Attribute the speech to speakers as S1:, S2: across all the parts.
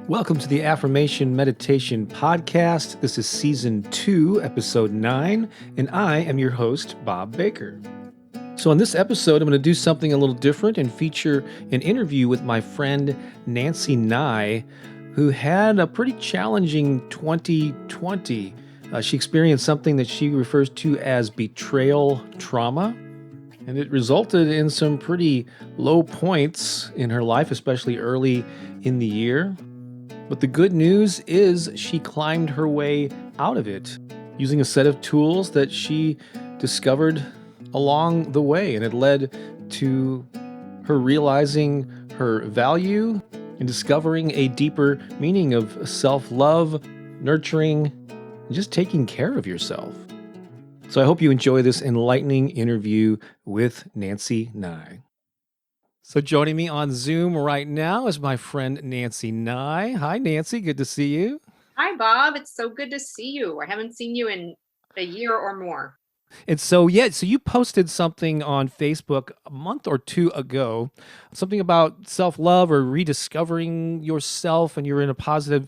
S1: Welcome to the Affirmation Meditation Podcast. This is Season 2, Episode 9, and I am your host, Bob Baker. So, in this episode, I'm going to do something a little different and feature an interview with my friend Nancy Nigh, who had a pretty challenging 2020. She experienced something that she refers to as betrayal trauma, and it resulted in some pretty low points in her life, especially early in the year. But the good news is she climbed her way out of it using a set of tools that she discovered along the way, and it led to her realizing her value and discovering a deeper meaning of self-love, nurturing, and just taking care of yourself. So I hope you enjoy this enlightening interview with Nancy Nigh. So joining me on Zoom right now is my friend Nancy Nigh. Hi, Nancy. Good to see you.
S2: Hi, Bob. It's so good to see you. I haven't seen you in a year or more.
S1: And so you posted something on Facebook a month or two ago, something about self-love or rediscovering yourself, and you're in a positive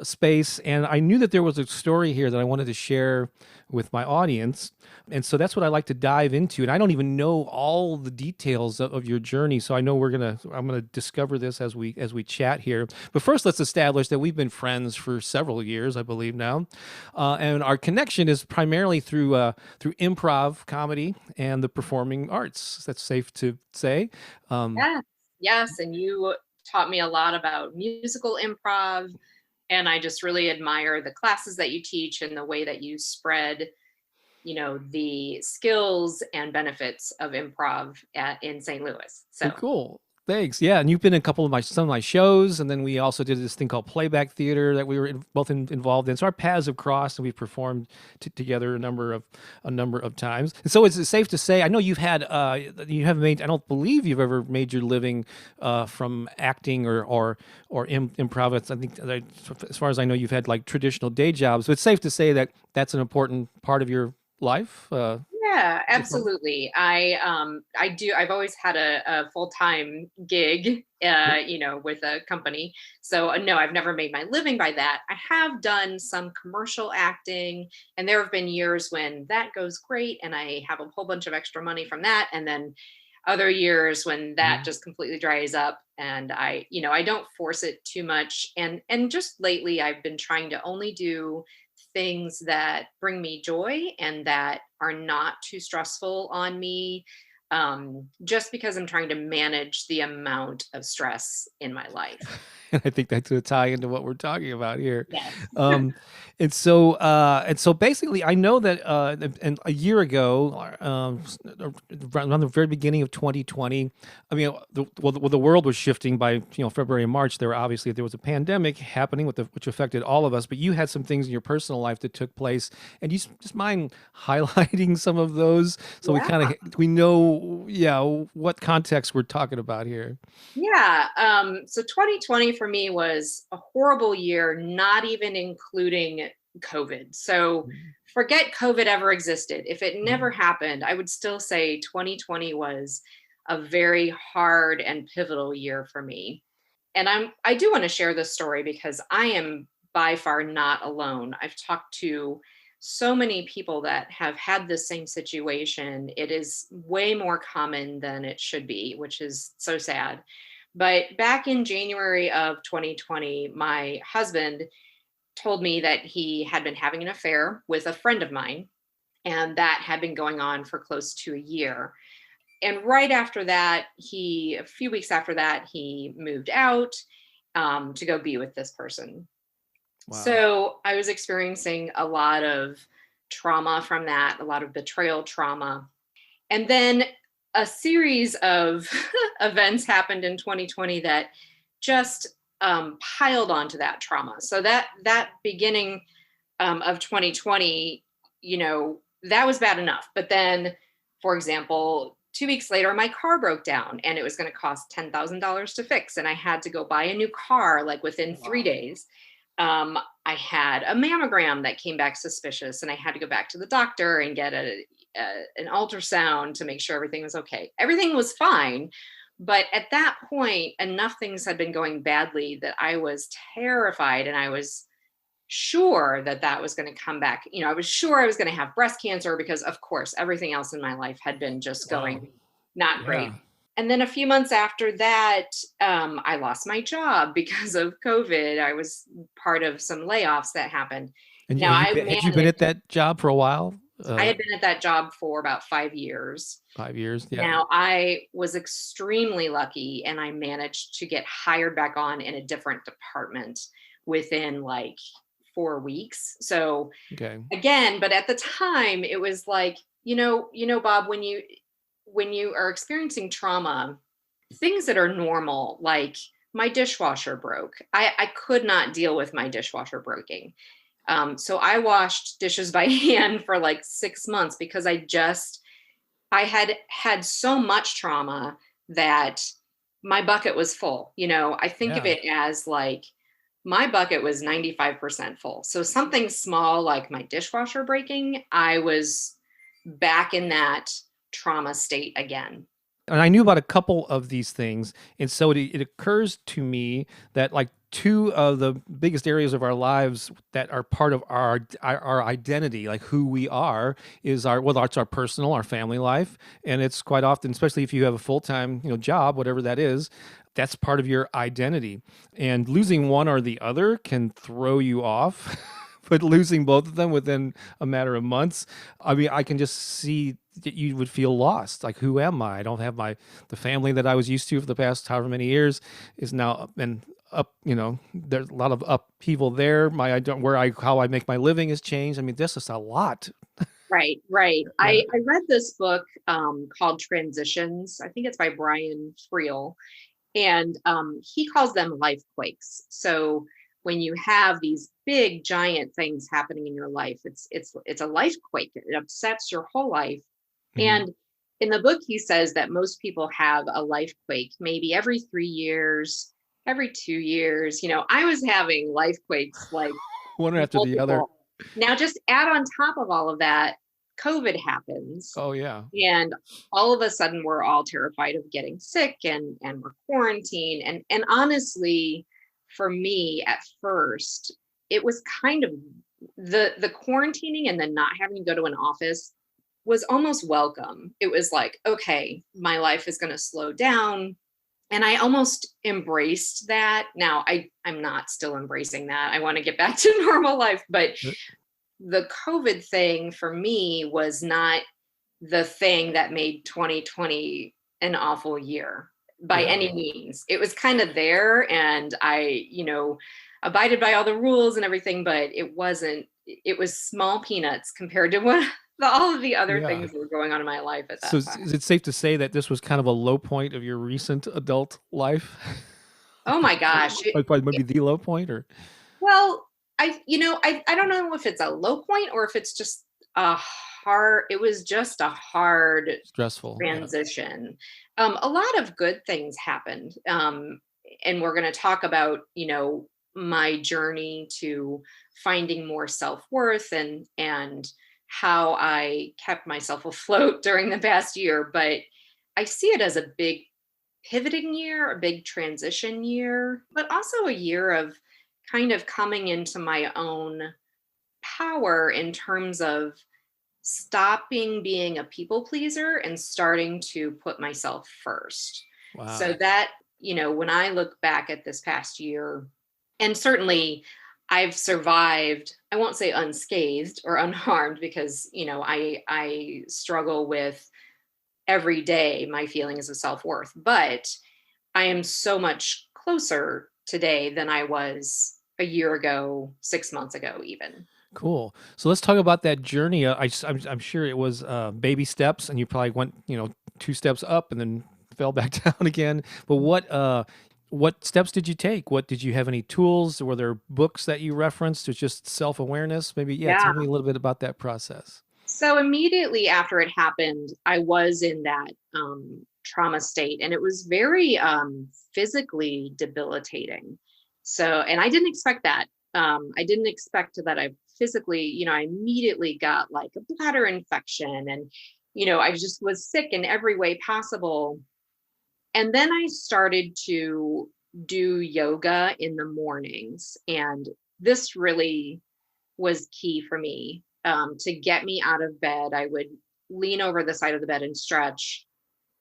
S1: space. And I knew that there was a story here that I wanted to share with my audience. And so that's what I like to dive into. And I don't even know all the details of your journey. So I know I'm gonna discover this as we chat here. But first, let's establish that we've been friends for several years, I believe now. And our connection is primarily through improv comedy and the performing arts. That's safe to say.
S2: Yes, yes. And you taught me a lot about musical improv. And I just really admire the classes that you teach and the way that you spread, the skills and benefits of improv in St. Louis.
S1: Oh,
S2: So,
S1: cool. Thanks. Yeah, and you've been in some of my shows, and then we also did this thing called playback theater that we were involved in. So our paths have crossed, and we've performed together a number of times. And so it's safe to say, I know you haven't made. I don't believe you've ever made your living from acting or improv. I think as far as I know, you've had like traditional day jobs. But it's safe to say that that's an important part of your life.
S2: yeah, absolutely. I've always had a full-time gig, with a company. So no, I've never made my living by that. I have done some commercial acting, and there have been years when that goes great and I have a whole bunch of extra money from that. And then other years when that just completely dries up, and I don't force it too much. And just lately I've been trying to only do things that bring me joy and that are not too stressful on me, just because I'm trying to manage the amount of stress in my life.
S1: And I think that's going to tie into what we're talking about here.
S2: Yes.
S1: Um, and so basically, I know that and a year ago, around the very beginning of 2020, I mean, the world was shifting by February and March. There was a pandemic happening which affected all of us. But you had some things in your personal life that took place, and you just mind highlighting some of those so
S2: Yeah.
S1: we know what context we're talking about here.
S2: Yeah. So 2020 for me was a horrible year, not even including COVID. So forget COVID ever existed. If it never happened, I would still say 2020 was a very hard and pivotal year for me. And I do want to share this story because I am by far not alone. I've talked to so many people that have had the same situation. It is way more common than it should be, which is so sad. But back in January of 2020, my husband told me that he had been having an affair with a friend of mine, and that had been going on for close to a year. And right after that, a few weeks after that, he moved out to go be with this person.
S1: Wow.
S2: So I was experiencing a lot of trauma from that, a lot of betrayal trauma. And then a series of events happened in 2020 that just piled onto that trauma. So that beginning of 2020, that was bad enough. But then, for example, 2 weeks later, my car broke down and it was going to cost $10,000 to fix. And I had to go buy a new car like within 3 days. I had a mammogram that came back suspicious, and I had to go back to the doctor and get an ultrasound to make sure everything was okay. Everything was fine, But at that point, enough things had been going badly that I was terrified, and I was sure that that was going to come back. I was sure I was going to have breast cancer because, of course, everything else in my life had been just
S1: Wow.
S2: going not great.
S1: Yeah.
S2: And then a few months after that, I lost my job because of COVID. I was part of some layoffs that happened.
S1: And
S2: Now,
S1: had you been at that job for a while?
S2: I had been at that job for about 5 years.
S1: 5 years? Yeah.
S2: Now, I was extremely lucky, and I managed to get hired back on in a different department within like 4 weeks. So
S1: Okay.
S2: again, but at the time, it was like, Bob, when you are experiencing trauma, things that are normal, like my dishwasher broke. I could not deal with my dishwasher breaking. So I washed dishes by hand for like 6 months because I had had so much trauma that my bucket was full. I think of
S1: Yeah.
S2: it as like my bucket was 95% full. So something small like my dishwasher breaking, I was back in that trauma state again.
S1: And I knew about a couple of these things, and so it occurs to me that like two of the biggest areas of our lives that are part of our identity, like who we are, is it's our personal, our family life, and it's quite often, especially if you have a full-time job, whatever that is, that's part of your identity, and losing one or the other can throw you off. But losing both of them within a matter of months, I mean, I can just see that you would feel lost. Like, who am I? I don't have the family that I was used to for the past however many years is now up and up. There's a lot of upheaval there. How I make my living has changed. I mean, this is a lot.
S2: Right, right.
S1: Yeah.
S2: I read this book called Transitions. I think it's by Brian Friel, and he calls them life quakes. So when you have these big giant things happening in your life, it's a life quake. It upsets your whole life.
S1: Mhm.
S2: And in the book, he says that most people have a life quake maybe every 3 years, every 2 years. I was having life quakes like
S1: One after the other.
S2: multiple. Now, just add on top of all of that, COVID happens.
S1: Oh yeah.
S2: And all of a sudden, we're all terrified of getting sick, and we're quarantined. And honestly, for me at first, it was kind of the quarantining and then not having to go to an office was almost welcome. It was like, okay, my life is going to slow down. And I almost embraced that. Now I'm not still embracing that. I want to get back to normal life. But the COVID thing for me was not the thing that made 2020 an awful year by
S1: Yeah.
S2: any means. It was kind of there, and I, abided by all the rules and everything, but it was small peanuts compared to what all of the other
S1: Yeah.
S2: things that were going on in my life at
S1: So
S2: that
S1: is
S2: time.
S1: it safe to say that this was kind of a low point of your recent adult life?
S2: Oh my gosh.
S1: Probably maybe the low point, or
S2: Well, I don't know if it's a low point or if it's just it was just a hard
S1: stressful. Yeah.
S2: transition. A lot of good things happened. And we're going to talk about, my journey to finding more self-worth and how I kept myself afloat during the past year. But I see it as a big pivoting year, a big transition year, but also a year of kind of coming into my own power in terms of stopping being a people pleaser and starting to put myself first. So
S1: Wow.
S2: that, when I look back at this past year, and certainly I've survived, I won't say unscathed or unharmed because, I struggle with every day my feelings of self-worth, but I am so much closer today than I was a year ago, 6 months ago, even.
S1: Cool. So let's talk about that journey. I'm sure it was baby steps, and you probably went, 2 steps up and then fell back down again. But what steps did you take? Did you have any tools? Were there books that you referenced? It's just self-awareness? Maybe, yeah,
S2: Yeah.
S1: tell me a little bit about that process.
S2: So immediately after it happened, I was in that trauma state, and it was very physically debilitating. So, and I didn't expect that. I didn't expect that I physically, I immediately got like a bladder infection, and, I just was sick in every way possible. And then I started to do yoga in the mornings. And this really was key for me, to get me out of bed. I would lean over the side of the bed and stretch,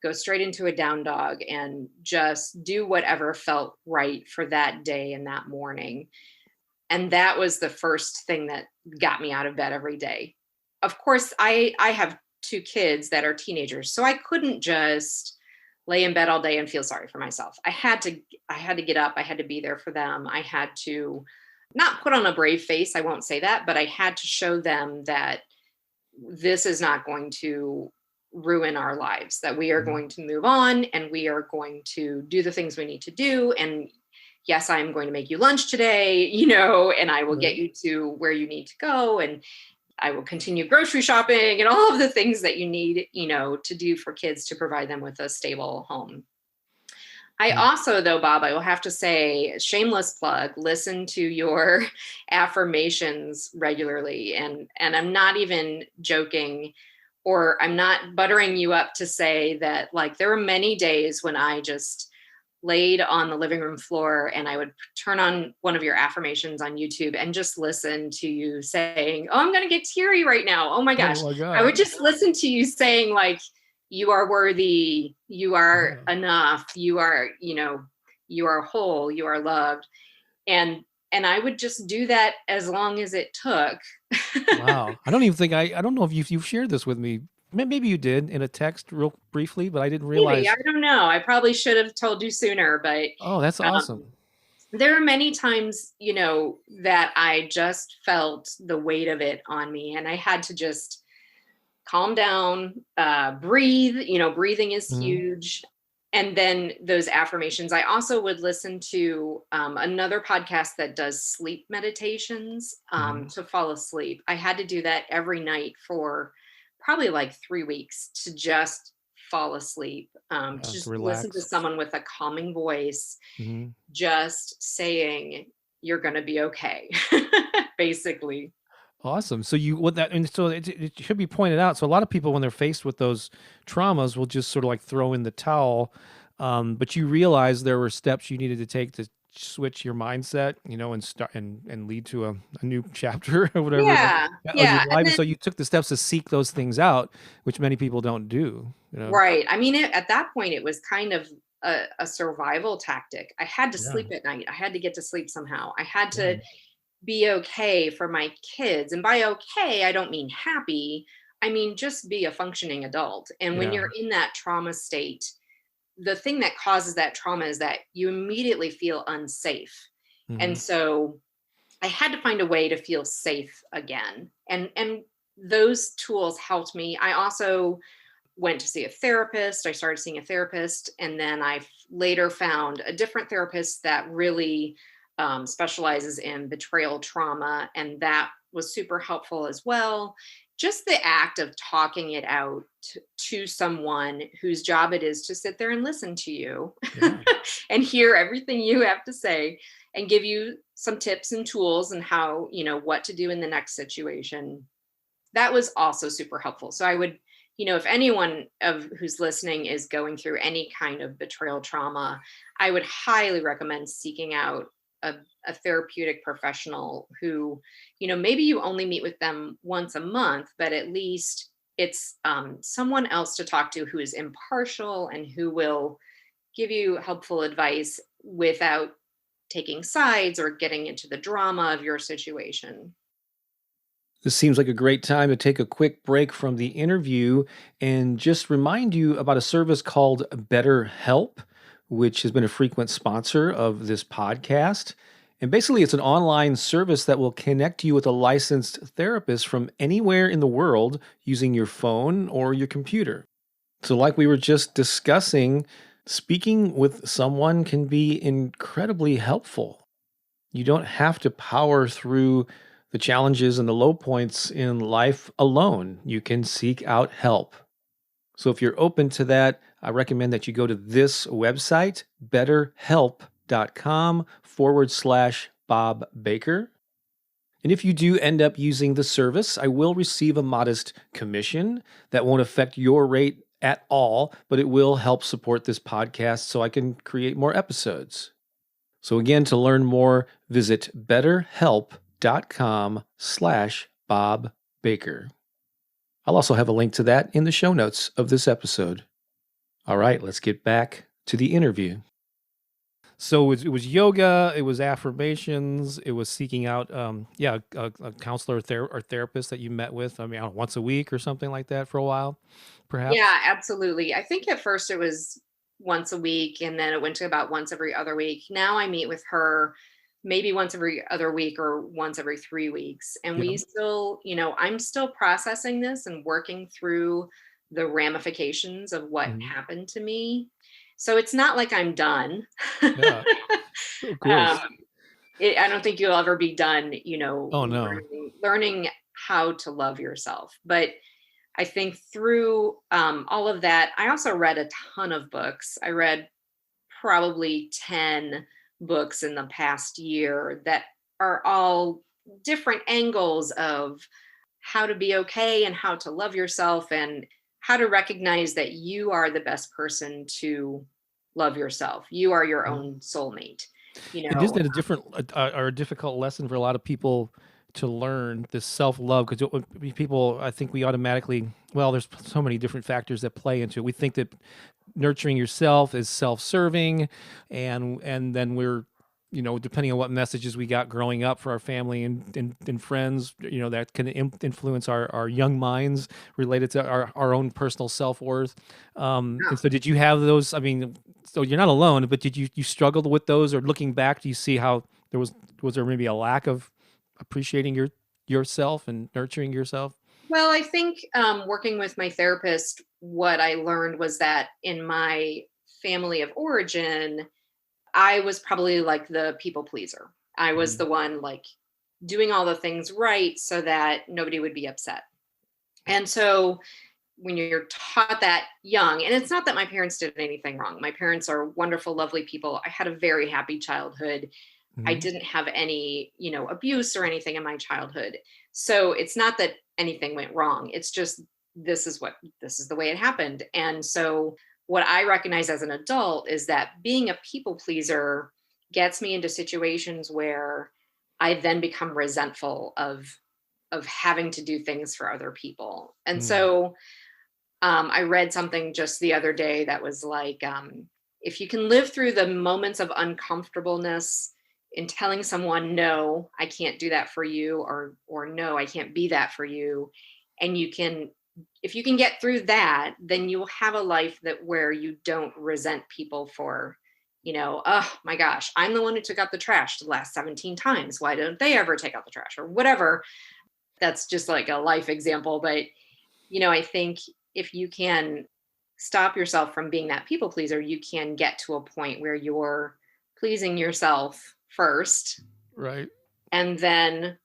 S2: go straight into a down dog, and just do whatever felt right for that day and that morning. And that was the first thing that got me out of bed every day. Of course, I have two kids that are teenagers, so I couldn't just lay in bed all day and feel sorry for myself. I had to get up, I had to be there for them. I had to not put on a brave face, I won't say that, but I had to show them that this is not going to ruin our lives, that we are
S1: Mhm.
S2: going to move on and we are going to do the things we need to do. And yes, I'm going to make you lunch today, and I will get
S1: Right.
S2: you to where you need to go. And I will continue grocery shopping and all of the things that you need, to do for kids to provide them with a stable home. I
S1: Mm.
S2: also, though, Bob, I will have to say, shameless plug, listen to your affirmations regularly. And I'm not even joking, or I'm not buttering you up to say that, like, there were many days when I just laid on the living room floor and I would turn on one of your affirmations on YouTube and just listen to you saying, "Oh, I'm going to get teary right now. Oh my gosh."
S1: Oh my
S2: I would
S1: God.
S2: just listen to you saying, like, you are worthy, you are
S1: Yeah.
S2: enough, you are whole, you are loved. And I would just do that as long as it took.
S1: Wow. I don't even think I don't know if you've shared this with me. Maybe you did in a text real briefly, but I didn't
S2: Maybe, I
S1: realize.
S2: don't know. I probably should have told you sooner, but
S1: Oh, that's
S2: um,
S1: awesome.
S2: there are many times, that I just felt the weight of it on me, and I had to just calm down, breathe. Breathing is
S1: Mhm.
S2: huge. And then those affirmations. I also would listen to another podcast that does sleep meditations,
S1: Mhm.
S2: to fall asleep. I had to do that every night for probably like 3 weeks to just fall asleep, to
S1: Yeah, to
S2: just listen to
S1: relax.
S2: someone with a calming voice,
S1: Mhm.
S2: just saying, "You're going to be okay," basically.
S1: Awesome. So you what that and so it should be pointed out. So a lot of people when they're faced with those traumas will just sort of like throw in the towel. But you realize there were steps you needed to take to switch your mindset, and start and lead to a new chapter or whatever
S2: Yeah.
S1: of your
S2: Yeah.
S1: life.
S2: And
S1: And
S2: then,
S1: so you took the steps to seek those things out, which many people don't do.
S2: right. I mean, at that point, it was kind of a survival tactic. I had to
S1: Yeah.
S2: sleep at night. I had to get to sleep somehow. I had
S1: Yeah.
S2: to be okay for my kids. And by okay, I don't mean happy. I mean, just be a functioning adult. And when
S1: Yeah.
S2: you're in that trauma state, the thing that causes that trauma is that you immediately feel unsafe. And
S1: Hmm.
S2: so I had to find a way to feel safe again. And those tools helped me. I also went to see a therapist. I started seeing a therapist, and then I later found a different therapist that really specializes in betrayal trauma, and that was super helpful as well. Just the act of talking it out to someone whose job it is to sit there and listen to you
S1: Yeah.
S2: and hear everything you have to say and give you some tips and tools and how, what to do in the next situation. That was also super helpful. So I would, if anyone of who's listening is going through any kind of betrayal trauma, I would highly recommend seeking out a, a therapeutic professional who, maybe you only meet with them once a month, but at least it's someone else to talk to who is impartial and who will give you helpful advice without taking sides or getting into the drama of your situation.
S1: This seems like a great time to take a quick break from the interview and just remind you about a service called BetterHelp, which has been a frequent sponsor of this podcast. And basically, it's an online service that will connect you with a licensed therapist from anywhere in the world using your phone or your computer. So, like we were just discussing, speaking with someone can be incredibly helpful. You don't have to power through the challenges and the low points in life alone. You can seek out help. So if you're open to that, I recommend that you go to this website, betterhelp.com/Bob Baker. And if you do end up using the service, I will receive a modest commission that won't affect your rate at all, but it will help support this podcast so I can create more episodes. So again, to learn more, visit betterhelp.com/Bob Baker. I'll also have a link to that in the show notes of this episode. All right, let's get back to the interview. So it was yoga, it was affirmations, it was seeking out, a counselor or therapist that you met with, I mean, once a week or something like that for a while, perhaps?
S2: Yeah, absolutely. I think at first it was once a week and then it went to about once every other week. Now I meet with her maybe once every other week or once every 3 weeks. And
S1: Yeah.
S2: we still, I'm still processing this and working through the ramifications of what
S1: Mhm.
S2: happened to me. So it's not like I'm done.
S1: Yeah, of course.
S2: um, I don't think you'll ever be done,
S1: Oh, no.
S2: learning how to love yourself. But I think through all of that, I also read a ton of books. I read probably 10 books in the past year that are all different angles of how to be okay and how to love yourself and how to recognize that you are the best person to love yourself. You are your
S1: Mhm.
S2: own soulmate.
S1: And isn't it a different or a difficult lesson for a lot of people to learn this self-love? Because people, I think we automatically, well, there's so many different factors that play into it. We think that nurturing yourself is self-serving, and then we're, depending on what messages we got growing up for our family and friends, that can influence our young minds related to our own personal self-worth. And so did you have those? I mean, so you're not alone, but did you struggled with those, or looking back, do you see how was there maybe a lack of appreciating yourself and nurturing yourself?
S2: Well, I think working with my therapist, what I learned was that in my family of origin, I was probably like the people pleaser. I was
S1: Mhm.
S2: the one like doing all the things right so that nobody would be upset. And so when you're taught that young, and it's not that my parents did anything wrong. My parents are wonderful, lovely people. I had a very happy childhood. I
S1: Mhm.
S2: didn't have any, abuse or anything in my childhood. So it's not that anything went wrong. It's just this is the way it happened. And so what I recognize as an adult is that being a people pleaser gets me into situations where I then become resentful of having to do things for other people. And
S1: Mm.
S2: so I read something just the other day that was like, if you can live through the moments of uncomfortableness in telling someone, no, I can't do that for you, or no, I can't be that for you. And if you can get through that, then you'll have a life that where you don't resent people for, oh my gosh, I'm the one who took out the trash the last 17 times. Why don't they ever take out the trash or whatever? That's just like a life example. But I think if you can stop yourself from being that people pleaser, you can get to a point where you're pleasing yourself first.
S1: Right.
S2: And then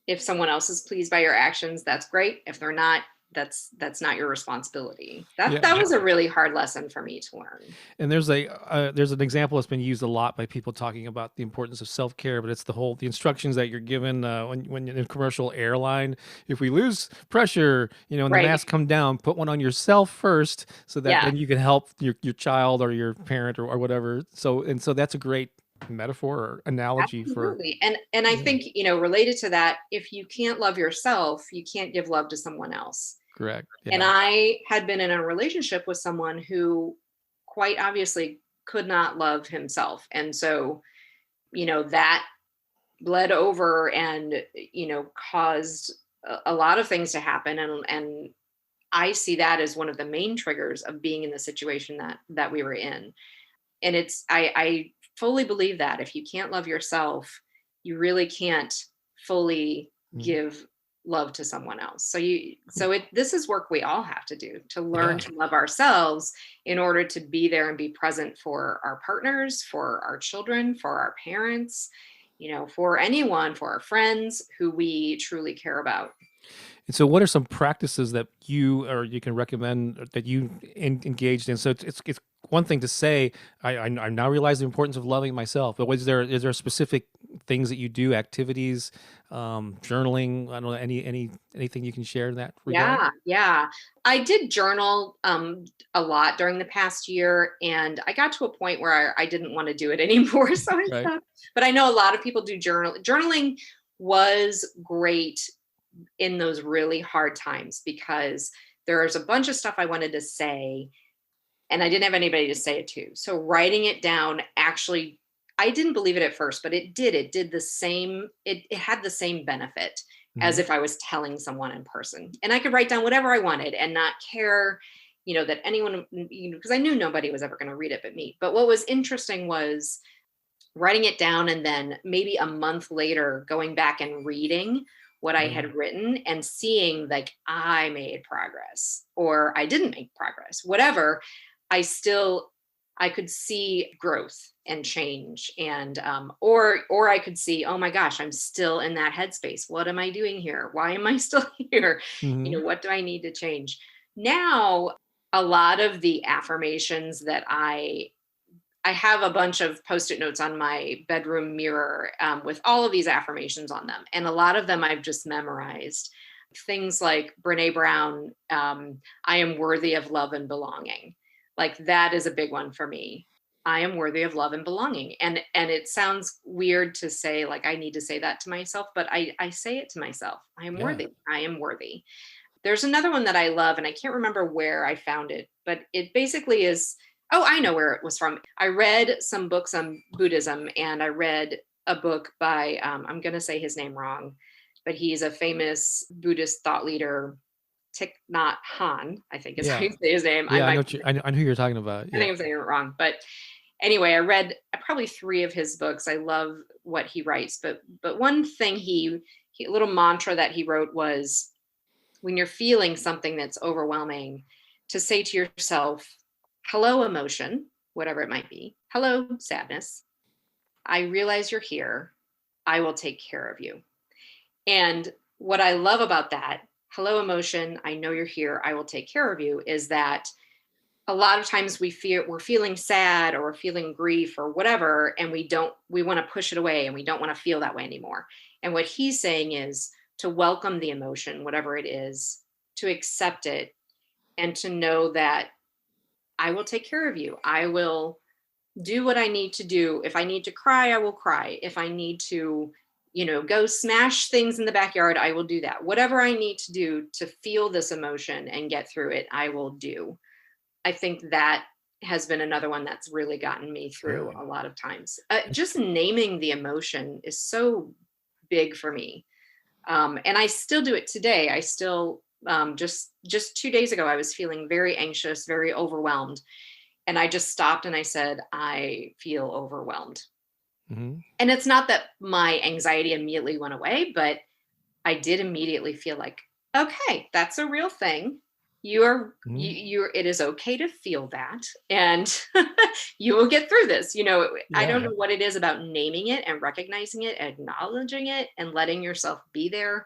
S2: if someone else is pleased by your actions, that's great. If they're not, that's not your responsibility. That
S1: Yeah.
S2: that was a really hard lesson for me to learn.
S1: And there's an example that's been used a lot by people talking about the importance of self-care, but it's the instructions that you're given when you're in a commercial airline. If we lose pressure, and the
S2: Right.
S1: mask come down, put one on yourself first, so that
S2: Yeah.
S1: then you can help your child or your parent or whatever. So that's a great metaphor or analogy for.
S2: Absolutely. And I
S1: Yeah,
S2: think, related to that, if you can't love yourself, you can't give love to someone else.
S1: correct.
S2: And
S1: Yeah.
S2: I had been in a relationship with someone who quite obviously could not love himself. And so, that bled over and, caused a lot of things to happen. And I see that as one of the main triggers of being in the situation that we were in. And I fully believe that if you can't love yourself, you really can't fully
S1: Mm.
S2: give love to someone else. This is work we all have to do to learn
S1: Yeah.
S2: to love ourselves in order to be there and be present for our partners, for our children, for our parents, for anyone, for our friends who we truly care about.
S1: And so, what are some practices that you can recommend that you engaged in? So it's one thing to say, I now realize the importance of loving myself, but is there a specific things that you do, activities, journaling? I don't know, anything you can share in that regard?
S2: Yeah. I did journal a lot during the past year, and I got to a point where I didn't want to do it anymore, so I
S1: Right.
S2: stopped. But I know a lot of people do journal. Journaling was great in those really hard times because there's a bunch of stuff I wanted to say, and I didn't have anybody to say it to. So writing it down actually, I didn't believe it at first, but it did. It did the same, it had the same benefit as
S1: Hmm.
S2: if I was telling someone in person. And I could write down whatever I wanted and not care, that anyone, because I knew nobody was ever going to read it but me. But what was interesting was writing it down and then maybe a month later going back and reading what I
S1: Yeah.
S2: had written and seeing like I made progress or I didn't make progress, whatever. I still I could see growth and change, and or I could see, oh my gosh, I'm still in that headspace. What am I doing here? Why am I still here?
S1: Hmm.
S2: What do I need to change? Now, a lot of the affirmations that I have a bunch of post-it notes on my bedroom mirror with all of these affirmations on them, and a lot of them I've just memorized. Things like Brene Brown, "I am worthy of love and belonging." Like that is a big one for me. I am worthy of love and belonging, and it sounds weird to say like I need to say that to myself, but I say it to myself. I am
S1: Yeah.
S2: worthy. I am worthy. There's another one that I love, and I can't remember where I found it, but it basically is, oh, I know where it was from. I read some books on Buddhism, and I read a book by, I'm going to say his name wrong, but he's a famous Buddhist thought leader, Thich Nhat Hanh, I think is how
S1: Yeah.
S2: you say his name. I
S1: Yeah. I know
S2: might,
S1: what I know who you're talking about.
S2: I
S1: Yeah.
S2: think I'm saying it wrong. But anyway, I read probably three of his books. I love what he writes, but one thing a little mantra that he wrote was, when you're feeling something that's overwhelming, to say to yourself, hello, emotion, whatever it might be. Hello, sadness. I realize you're here. I will take care of you. And what I love about that, hello, emotion, I know you're here. I will take care of you, is that a lot of times we're feeling sad or we're feeling grief or whatever, and we want to push it away and we don't want to feel that way anymore. And what he's saying is to welcome the emotion, whatever it is, to accept it, and to know that I will take care of you. I will do what I need to do. If I need to cry, I will cry. If I need to, go smash things in the backyard, I will do that. Whatever I need to do to feel this emotion and get through it, I will do. I think that has been another one that's really gotten me through
S1: Really.
S2: a lot of times. Just naming the emotion is so big for me, and I still do it today. I still just 2 days ago, I was feeling very anxious, very overwhelmed, and I just stopped and I said, "I feel overwhelmed."
S1: Hmm.
S2: And it's not that my anxiety immediately went away, but I did immediately feel like, okay, that's a real thing.
S1: Hmm.
S2: It is okay to feel that, and you will get through this. I don't
S1: Yeah.
S2: know what it is about naming it and recognizing it, acknowledging it, and letting yourself be there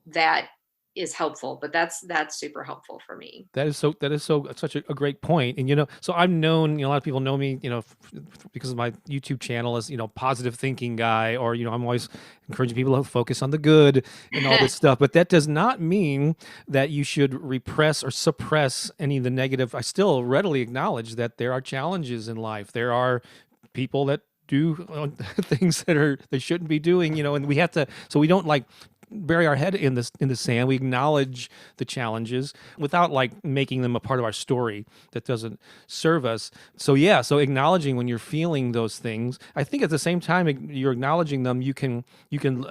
S2: that is helpful. But that's super helpful for me.
S1: That is such a great point. And so I've known, a lot of people know me, because of my YouTube channel as, positive thinking guy, or I'm always encouraging people to focus on the good and all this stuff. But that does not mean that you should repress or suppress any of the negative. I still readily acknowledge that there are challenges in life. There are people that do things that they shouldn't be doing, and we have to, so we don't like bury our head in the sand. We acknowledge the challenges without like making them a part of our story that doesn't serve us. So yeah, so acknowledging when you're feeling those things, I think at the same time you're acknowledging them, you can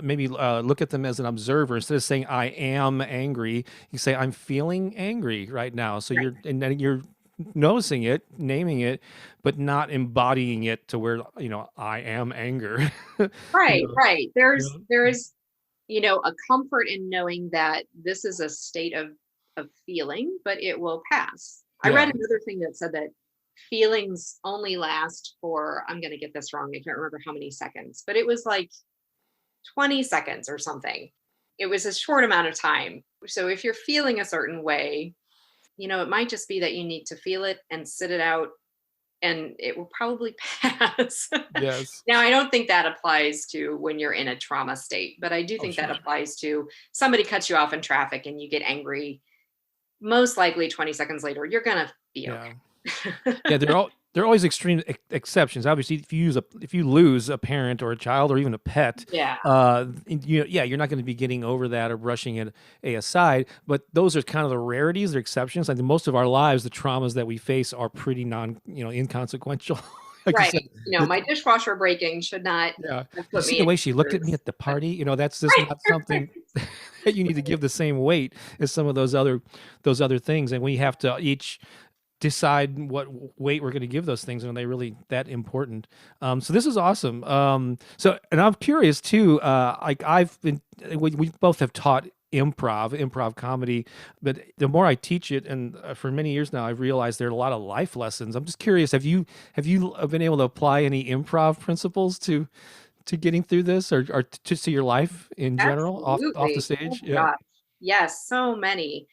S1: maybe look at them as an observer. Instead of saying I am angry, you say I'm feeling angry right now. So
S2: Right.
S1: you're noticing it, naming it, but not embodying it to where I am anger. you
S2: Right,
S1: know,
S2: right.
S1: you
S2: There
S1: know?
S2: is, a comfort in knowing that this is a state of feeling, but it will pass. I read
S1: Yeah.
S2: another thing that said that feelings only last for, I'm going to get this wrong, I can't remember how many seconds, but it was like 20 seconds or something. It was a short amount of time. So if you're feeling a certain way, it might just be that you need to feel it and sit it out and it will probably pass.
S1: Yes.
S2: Now, I don't think that applies to when you're in a trauma state, but I do
S1: Oh,
S2: think that
S1: sure.
S2: applies to somebody cuts you off in traffic and you get angry. Most likely 20 seconds later, you're going to be
S1: Yeah.
S2: okay.
S1: Yeah, there are always extreme exceptions. Obviously, if you lose a parent or a child or even a pet,
S2: Yeah.
S1: you're not going to be getting over that or brushing it aside. But those are kind of the rarities, they're exceptions. Like most of our lives, the traumas that we face are pretty inconsequential. Like you
S2: Right.
S1: said,
S2: My dishwasher breaking should not
S1: yeah.
S2: have
S1: You
S2: put
S1: see
S2: me
S1: the
S2: in
S1: way she looked at me
S2: tears.
S1: at the
S2: But
S1: party? That's just not something that you need to give the same weight as some of those other things. And we have to each decide what weight we're going to give those things, and are they really that important. So this is awesome. And I'm curious too, like we both have taught improv comedy, but the more I teach it, and for many years now, I've realized there are a lot of life lessons. I'm just curious, have you been able to apply any improv principles to getting through this, or to your life in general off the
S2: absolutely. Oh
S1: stage?
S2: my
S1: Yeah.
S2: gosh. Yes, so many.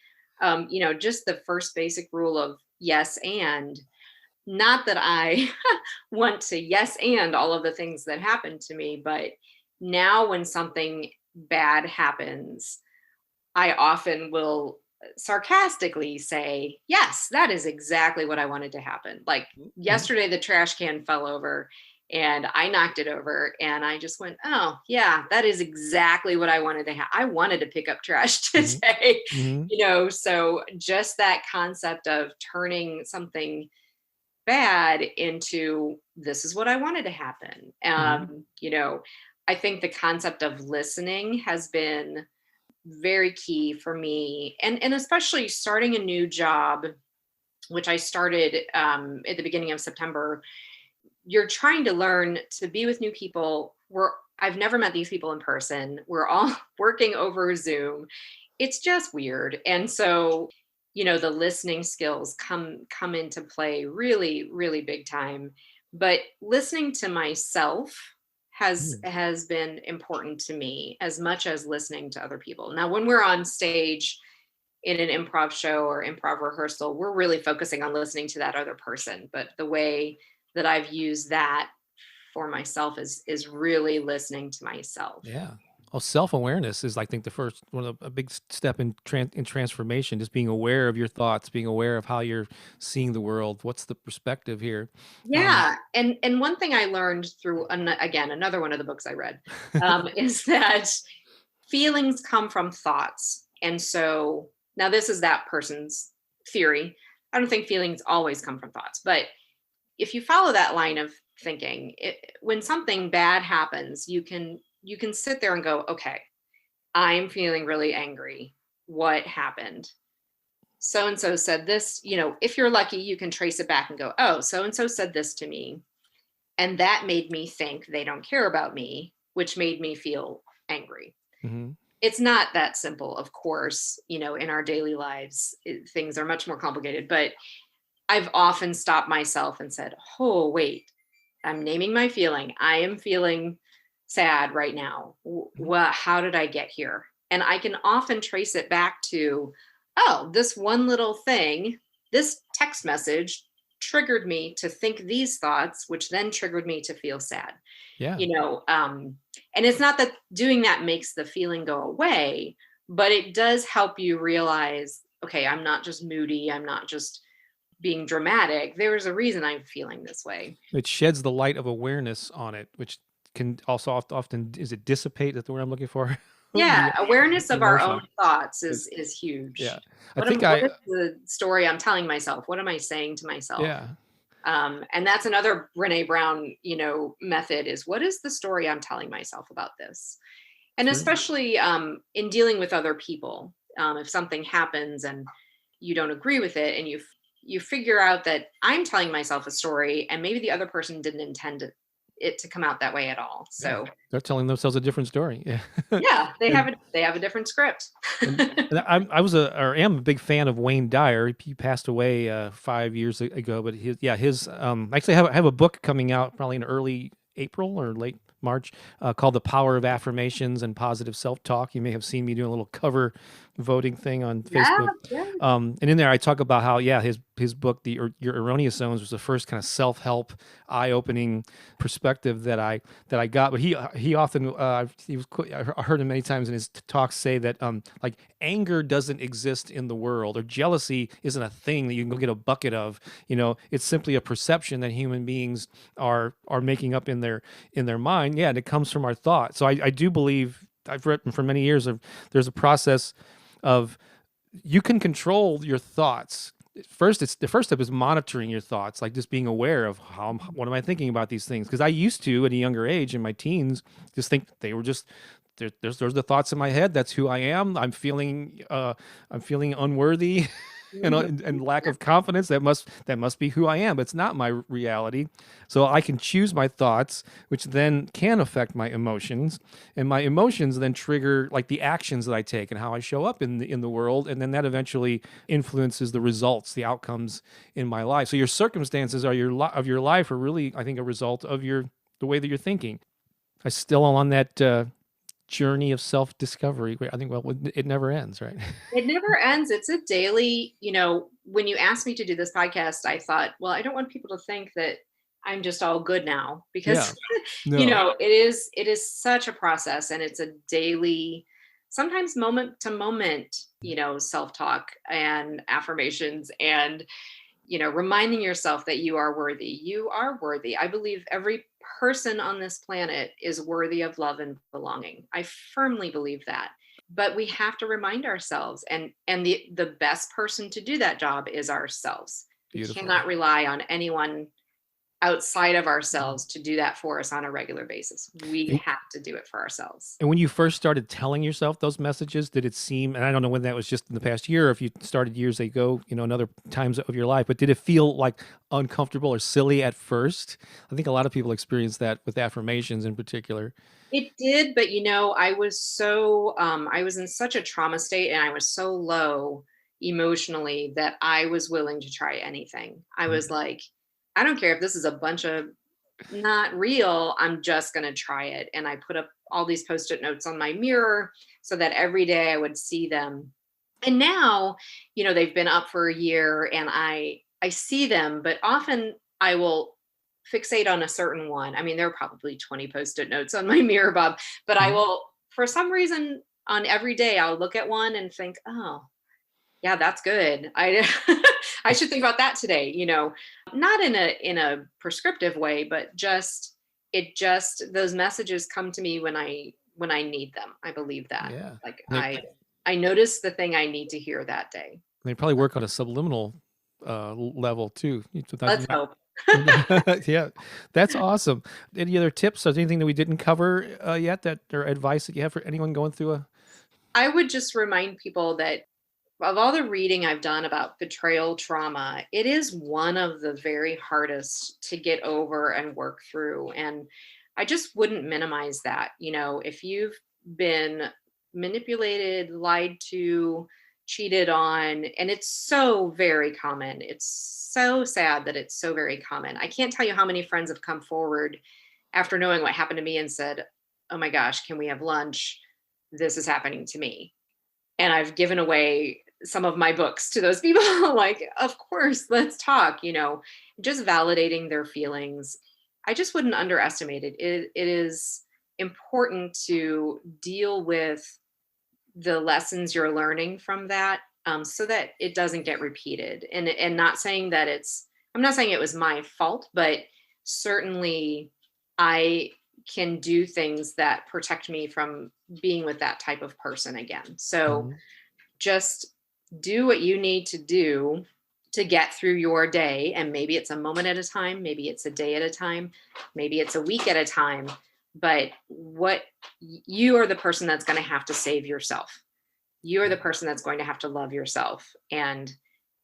S2: Just the first basic rule of yes and. Not that I want to yes and all of the things that happened to me, but now when something bad happens, I often will sarcastically say, yes, that is exactly what I wanted to happen. Like
S1: Mhm.
S2: yesterday, the trash can fell over and I knocked it over and I just went, oh, yeah, that is exactly what I wanted to have. I wanted to pick up trash
S1: Mhm.
S2: today,
S1: Mhm.
S2: so just that concept of turning something bad into this is what I wanted to happen.
S1: Mhm.
S2: I think the concept of listening has been very key for me, and especially starting a new job, which I started at the beginning of September. You're trying to learn to be with new people. I've never met these people in person. We're all working over Zoom. It's just weird. And so, the listening skills come into play really, really big time. But listening to myself
S1: Mhm.
S2: has been important to me as much as listening to other people. Now, when we're on stage in an improv show or improv rehearsal, we're really focusing on listening to that other person. But the way that I've used that for myself is really listening to myself.
S1: Yeah. Well, self-awareness is, I think, the first one of a big step in transformation. Just being aware of your thoughts, being aware of how you're seeing the world. What's the perspective here? Um,
S2: Yeah, and one thing I learned through again another one of the books I read is that feelings come from thoughts, and so now this is that person's theory. I don't think feelings always come from thoughts, but if you follow that line of thinking, when something bad happens, you can sit there and go, okay, I'm feeling really angry. What happened? So and so said this. If you're lucky, you can trace it back and go, oh, so and so said this to me. And that made me think they don't care about me, which made me feel angry.
S1: mhm.
S2: It's not that simple, of course. In our daily lives, things are much more complicated. But I've often stopped myself and said, oh, wait, I'm naming my feeling. I am feeling sad right now.
S1: Mhm.
S2: How did I get here? And I can often trace it back to, oh, this one little thing, this text message triggered me to think these thoughts, which then triggered me to feel sad.
S1: Yeah.
S2: You know, um, and it's not that doing that makes the feeling go away, but it does help you realize, okay, I'm not just moody. I'm not just being dramatic. There's a reason I'm feeling this way.
S1: It sheds the light of awareness on it, which can also often, is it dissipate? That's the word I'm looking for.
S2: Yeah,
S1: the
S2: awareness
S1: the
S2: of our own
S1: emotion.
S2: thoughts is
S1: It's,
S2: is
S1: yeah.
S2: huge.
S1: I think
S2: What is the story I'm telling myself? What am I saying to myself?
S1: yeah.
S2: And that's another Brene Brown, method is what is the story I'm telling myself about this? And
S1: Sure.
S2: especially in dealing with other people, if something happens and you don't agree with it, and you figure out that I'm telling myself a story, and maybe the other person didn't intend it to come out that way at all.
S1: Yeah.
S2: So
S1: They're telling themselves a different story. Yeah.
S2: yeah, they have
S1: and
S2: a different script.
S1: and I was or am a big fan of Wayne Dyer. He passed away 5 years ago, but his actually I have a book coming out probably in early April or late March, called The Power of Affirmations and Positive Self-Talk. You may have seen me doing a little cover voting thing on
S2: Yeah,
S1: Facebook.
S2: yeah.
S1: And in there, I talk about how, yeah, his book, Your Erroneous Zones, was the first kind of self-help, eye-opening perspective that I got. But he often I heard him many times in his talks say that like anger doesn't exist in the world, or jealousy isn't a thing that you can go get a bucket of. It's simply a perception that human beings are making up in their mind. Yeah, and it comes from our thoughts. So I do believe, I've written for many years, there's a process of, you can control your thoughts. The first step is monitoring your thoughts, like just being aware of what am I thinking about these things? Because I used to, at a younger age, in my teens, just think they were just there's the thoughts in my head. That's who I am. I'm feeling unworthy. And lack of confidence. That must be who I am. But it's not my reality. So I can choose my thoughts, which then can affect my emotions, and my emotions then trigger like the actions that I take and how I show up in the world, and then that eventually influences the results, the outcomes in my life. So your circumstances of your life are really, I think, a result of the way that you're thinking. I still am on that journey of self-discovery. I think, well, it never ends, right?
S2: It never ends. It's a daily, when you asked me to do this podcast, I thought, well, I don't want people to think that I'm just all good now, because,
S1: Yeah. No.
S2: it is such a process, and it's a daily, sometimes moment to moment, self-talk and affirmations, and, reminding yourself that you are worthy. You are worthy. I believe every person on this planet is worthy of love and belonging. I firmly believe that. But we have to remind ourselves, and the best person to do that job is ourselves.
S1: Beautiful.
S2: We cannot rely on anyone outside of ourselves to do that for us on a regular basis. We have to do it for ourselves.
S1: And when you first started telling yourself those messages, did it seem, and I don't know when that was, just in the past year, or if you started years ago, in other times of your life, but did it feel like uncomfortable or silly at first? I think a lot of people experience that with affirmations in particular.
S2: It did, but I was in such a trauma state, and I was so low emotionally that I was willing to try anything. I was like, I don't care if this is a bunch of not real, I'm just going to try it. And I put up all these post-it notes on my mirror so that every day I would see them. And now, they've been up for a year, and I see them, but often I will fixate on a certain one. I mean, there are probably 20 post-it notes on my mirror, Bob, but I will, for some reason, on every day, I'll look at one and think, oh, yeah, that's good. I should think about that today, not in a prescriptive way, but just those messages come to me when I need them. I believe that.
S1: Yeah.
S2: Like I notice the thing I need to hear that day.
S1: They probably work on a subliminal level too.
S2: Let's hope.
S1: Yeah, that's awesome. Any other tips or anything that we didn't cover yet, or advice that you have for anyone going through
S2: I would just remind people that of all the reading I've done about betrayal trauma, it is one of the very hardest to get over and work through. And I just wouldn't minimize that. If you've been manipulated, lied to, cheated on, and it's so very common. It's so sad that it's so very common. I can't tell you how many friends have come forward after knowing what happened to me and said, oh my gosh, can we have lunch? This is happening to me. And I've given away some of my books to those people. Like, of course, let's talk, just validating their feelings. I just wouldn't underestimate it. It is important to deal with the lessons you're learning from that, so that it doesn't get repeated. And not saying that I'm not saying it was my fault, but certainly I can do things that protect me from being with that type of person again. So just do what you need to do to get through your day. And maybe it's a moment at a time, maybe it's a day at a time, maybe it's a week at a time. But you are the person that's going to have to save yourself. You are the person that's going to have to love yourself. And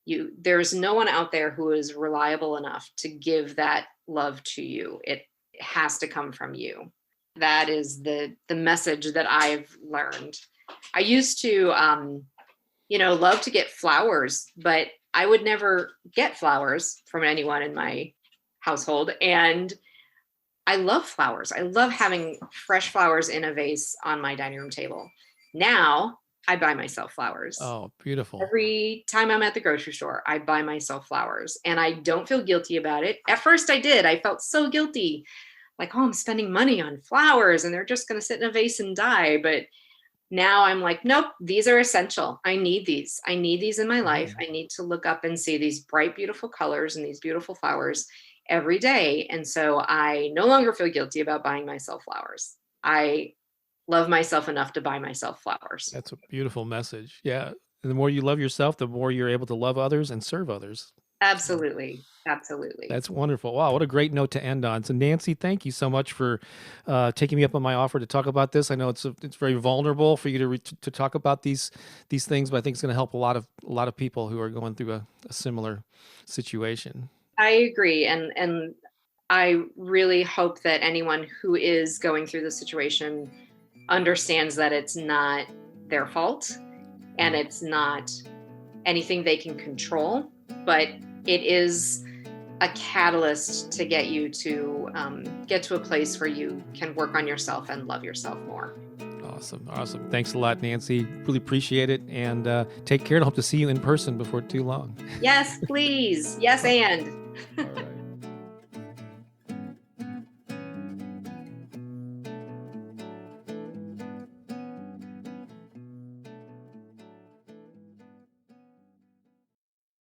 S2: there's no one out there who is reliable enough to give that love to you. It has to come from you. That is the message that I've learned. I used to, love to get flowers, but I would never get flowers from anyone in my household. And I love flowers. I love having fresh flowers in a vase on my dining room table. Now I buy myself flowers.
S1: Oh, beautiful.
S2: Every time I'm at the grocery store, I buy myself flowers, and I don't feel guilty about it. At first I did. I felt so guilty. Like, oh, I'm spending money on flowers and they're just going to sit in a vase and die. But now I'm like, nope, these are essential. I need these. I need these in my life. I need to look up and see these bright, beautiful colors and these beautiful flowers every day. And so I no longer feel guilty about buying myself flowers. I love myself enough to buy myself flowers.
S1: That's a beautiful message. Yeah. And the more you love yourself, the more you're able to love others and serve others.
S2: Absolutely. Absolutely.
S1: That's wonderful. Wow, what a great note to end on. So, Nancy, thank you so much for taking me up on my offer to talk about this. I know it's very vulnerable for you to talk about these things, but I think it's going to help a lot of people who are going through a similar situation.
S2: I agree, and I really hope that anyone who is going through the situation understands that it's not their fault and it's not anything they can control, but it is a catalyst to get you to get to a place where you can work on yourself and love yourself more.
S1: Awesome. Thanks a lot, Nancy. Really appreciate it. And take care. And hope to see you in person before too long.
S2: Yes, please. Yes, and.
S1: All right.